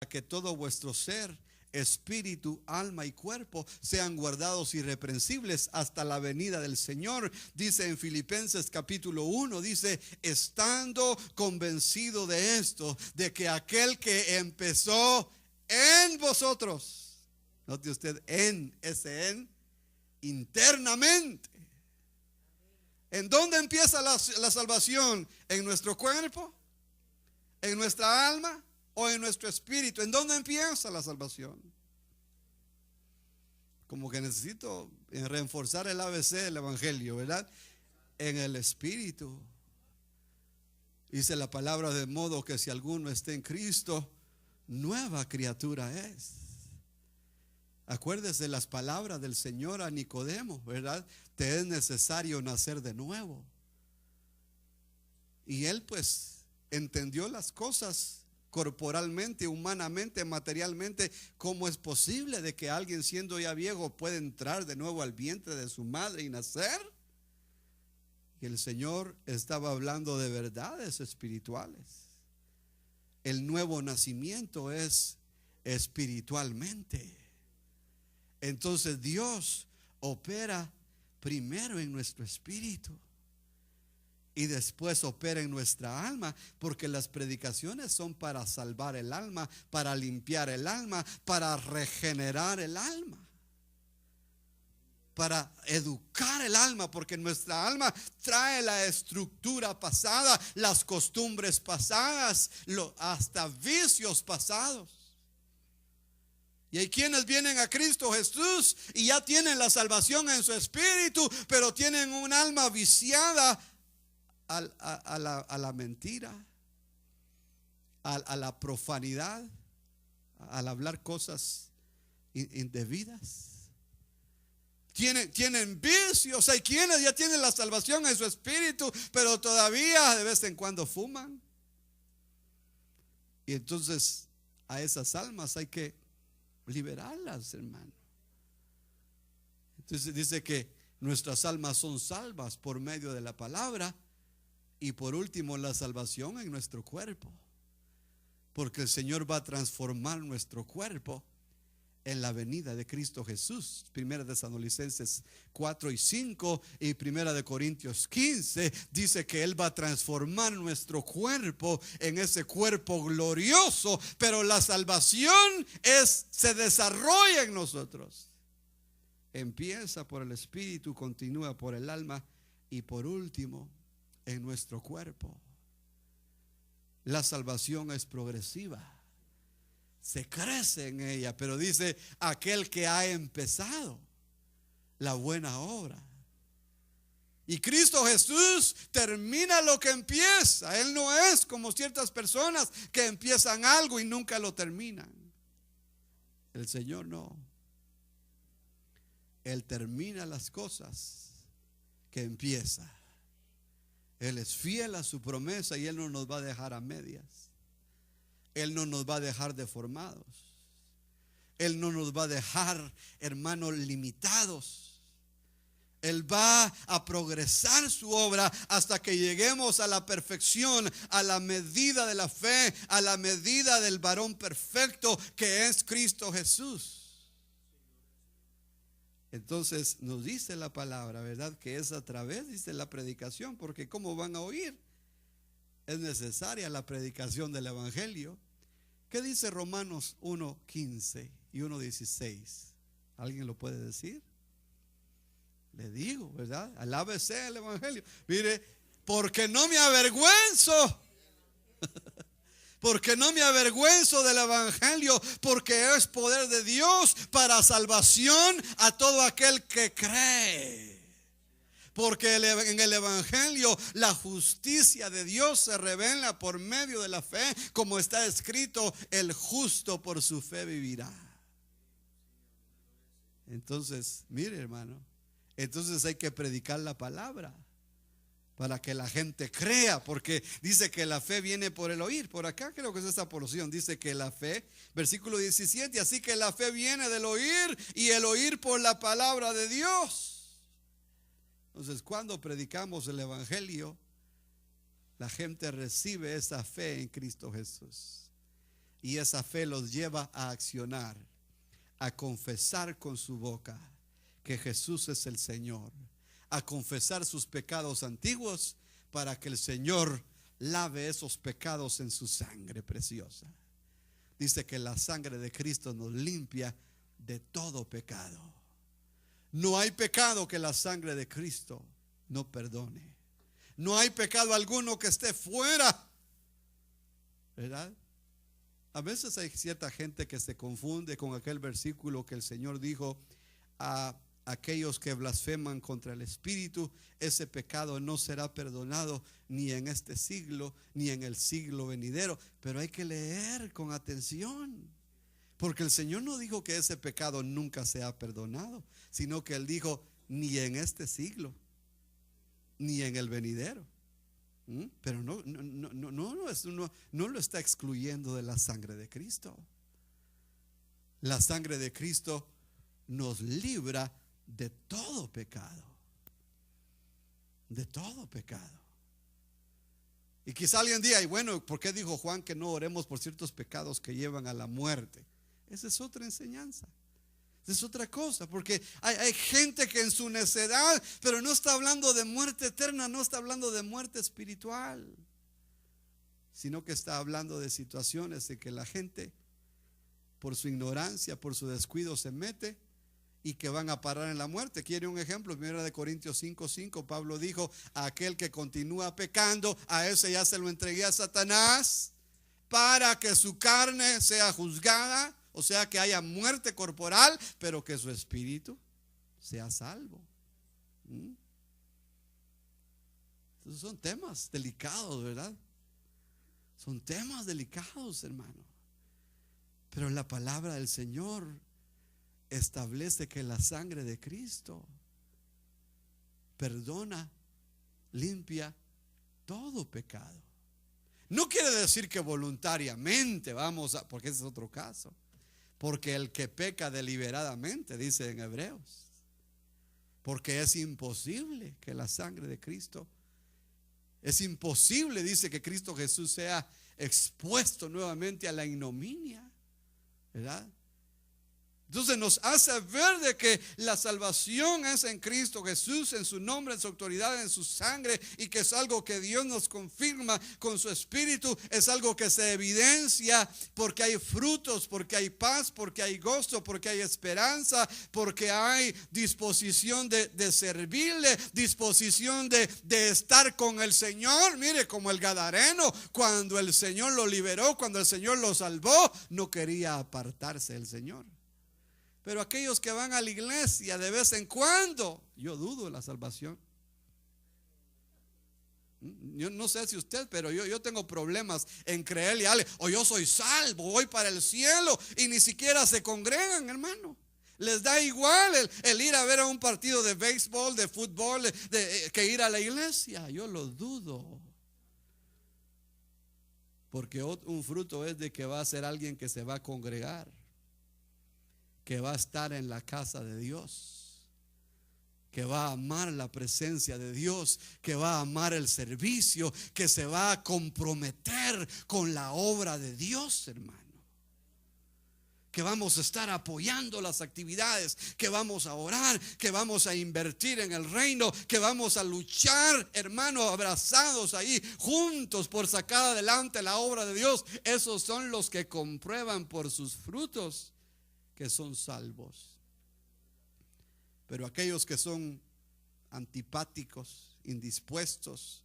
que todo vuestro ser, espíritu, alma y cuerpo sean guardados irreprensibles hasta la venida del Señor. Dice en Filipenses capítulo 1, dice, estando convencido de esto, de que aquel que empezó en vosotros, note usted, internamente. ¿En dónde empieza la salvación? ¿En nuestro cuerpo? ¿En nuestra alma? ¿O en nuestro espíritu? ¿En dónde empieza la salvación? Como que necesito reforzar el ABC del evangelio, ¿verdad? En el espíritu. Dice la palabra, de modo que si alguno está en Cristo, nueva criatura es. Acuérdese las palabras del Señor a Nicodemo, ¿verdad? Te es necesario nacer de nuevo. Y él pues entendió las cosas corporalmente, humanamente, materialmente. ¿Cómo es posible de que alguien siendo ya viejo pueda entrar de nuevo al vientre de su madre y nacer? Y el Señor estaba hablando de verdades espirituales. El nuevo nacimiento es espiritualmente. Entonces Dios opera primero en nuestro espíritu y después opera en nuestra alma, porque las predicaciones son para salvar el alma, para limpiar el alma, para regenerar el alma, para educar el alma, porque nuestra alma trae la estructura pasada, las costumbres pasadas, hasta vicios pasados. Y hay quienes vienen a Cristo Jesús y ya tienen la salvación en su espíritu, pero tienen un alma viciada a la mentira, a la profanidad, al hablar cosas indebidas. Tienen vicios. Hay quienes ya tienen la salvación en su espíritu, pero todavía de vez en cuando fuman. Y entonces a esas almas hay que liberarlas, hermano. Entonces dice que nuestras almas son salvas por medio de la palabra. Y por último, la salvación en nuestro cuerpo, porque el Señor va a transformar nuestro cuerpo en la venida de Cristo Jesús. Primera de Tesalonicenses 4 y 5 y Primera de Corintios 15 dice que Él va a transformar nuestro cuerpo en ese cuerpo glorioso. Pero la salvación se desarrolla en nosotros. Empieza por el espíritu, continúa por el alma y por último en nuestro cuerpo. La salvación es progresiva, se crece en ella, pero dice aquel que ha empezado la buena obra. Y Cristo Jesús termina lo que empieza. Él no es como ciertas personas que empiezan algo y nunca lo terminan. El Señor no. Él termina las cosas que empieza. Él es fiel a su promesa y Él no nos va a dejar a medias. Él no nos va a dejar deformados. Él no nos va a dejar, hermanos, limitados. Él va a progresar su obra hasta que lleguemos a la perfección, a la medida de la fe, a la medida del varón perfecto que es Cristo Jesús. Entonces nos dice la palabra, ¿verdad? Que es a través, dice, la predicación, porque ¿cómo van a oír? Es necesaria la predicación del evangelio. ¿Qué dice Romanos 1:15 y 1:16? ¿Alguien lo puede decir? Le digo, ¿verdad? Alábese el evangelio. Mire, porque no me avergüenzo. Porque no me avergüenzo del evangelio, porque es poder de Dios para salvación a todo aquel que cree. Porque en el evangelio la justicia de Dios se revela por medio de la fe, como está escrito, el justo por su fe vivirá. Entonces, mire, hermano, entonces hay que predicar la palabra para que la gente crea, porque dice que la fe viene por el oír. Por acá creo que es esta porción, dice que la fe, versículo 17, así que la fe viene del oír y el oír por la palabra de Dios. Entonces, cuando predicamos el evangelio, la gente recibe esa fe en Cristo Jesús. Y esa fe los lleva a accionar, a confesar con su boca que Jesús es el Señor, a confesar sus pecados antiguos para que el Señor lave esos pecados en su sangre preciosa. Dice que la sangre de Cristo nos limpia de todo pecado. No hay pecado que la sangre de Cristo no perdone. No hay pecado alguno que esté fuera, ¿verdad? A veces hay cierta gente que se confunde con aquel versículo que el Señor dijo: a aquellos que blasfeman contra el Espíritu, ese pecado no será perdonado ni en este siglo ni en el siglo venidero. Pero hay que leer con atención, porque el Señor no dijo que ese pecado nunca sea perdonado, sino que Él dijo: ni en este siglo ni en el venidero. Pero no lo está excluyendo de la sangre de Cristo. La sangre de Cristo nos libra de todo pecado. De todo pecado. Y quizá alguien diga: y bueno, ¿por qué dijo Juan que no oremos por ciertos pecados que llevan a la muerte? Esa es otra enseñanza. Esa es otra cosa, porque hay gente que en su necedad, pero no está hablando de muerte eterna, no está hablando de muerte espiritual, sino que está hablando de situaciones en que la gente, por su ignorancia, por su descuido, se mete y que van a parar en la muerte. ¿Quiere un ejemplo? 1 Corintios 5:5, Pablo dijo: a aquel que continúa pecando, a ese ya se lo entregué a Satanás para que su carne sea juzgada, o sea que haya muerte corporal, pero que su espíritu sea salvo. Esos son temas delicados, ¿verdad? Son temas delicados, hermano. Pero la palabra del Señor establece que la sangre de Cristo perdona, limpia todo pecado. No quiere decir que voluntariamente vamos a, porque ese es otro caso. Porque el que peca deliberadamente, dice en Hebreos, porque es imposible que la sangre de Cristo, es imposible, dice, que Cristo Jesús sea expuesto nuevamente a la ignominia, ¿verdad? Entonces nos hace ver de que la salvación es en Cristo Jesús, en su nombre, en su autoridad, en su sangre, y que es algo que Dios nos confirma con su Espíritu. Es algo que se evidencia porque hay frutos, porque hay paz, porque hay gozo, porque hay esperanza, porque hay disposición de servirle, disposición de estar con el Señor. Mire, como el gadareno, cuando el Señor lo liberó, cuando el Señor lo salvó, no quería apartarse del Señor. Pero aquellos que van a la iglesia de vez en cuando, yo dudo de la salvación. Yo no sé si usted, pero yo tengo problemas en creerle a alguien: o yo soy salvo, voy para el cielo, y ni siquiera se congregan, hermano. Les da igual el ir a ver a un partido de béisbol, de fútbol, que ir a la iglesia. Yo lo dudo. Porque un fruto es de que va a ser alguien que se va a congregar, que va a estar en la casa de Dios, que va a amar la presencia de Dios, que va a amar el servicio, que se va a comprometer con la obra de Dios, hermano. Que vamos a estar apoyando las actividades, que vamos a orar, que vamos a invertir en el reino, que vamos a luchar, hermano, abrazados ahí, juntos, por sacar adelante la obra de Dios. Esos son los que comprueban por sus frutos que son salvos. Pero aquellos que son antipáticos, indispuestos,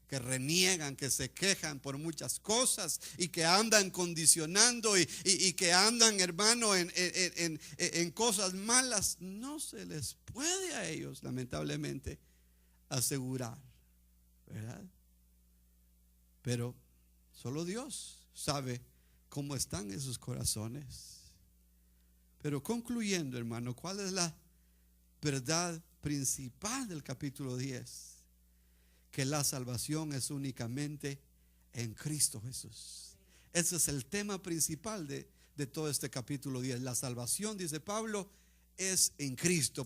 que reniegan, que se quejan por muchas cosas y que andan condicionando y que andan, hermano, en cosas malas, no se les puede a ellos, lamentablemente, asegurar, ¿verdad? Pero solo Dios sabe cómo están esos corazones. Pero concluyendo, hermano, ¿cuál es la verdad principal del capítulo 10? Que la salvación es únicamente en Cristo Jesús. Ese es el tema principal de todo este capítulo 10. La salvación, dice Pablo, es en Cristo.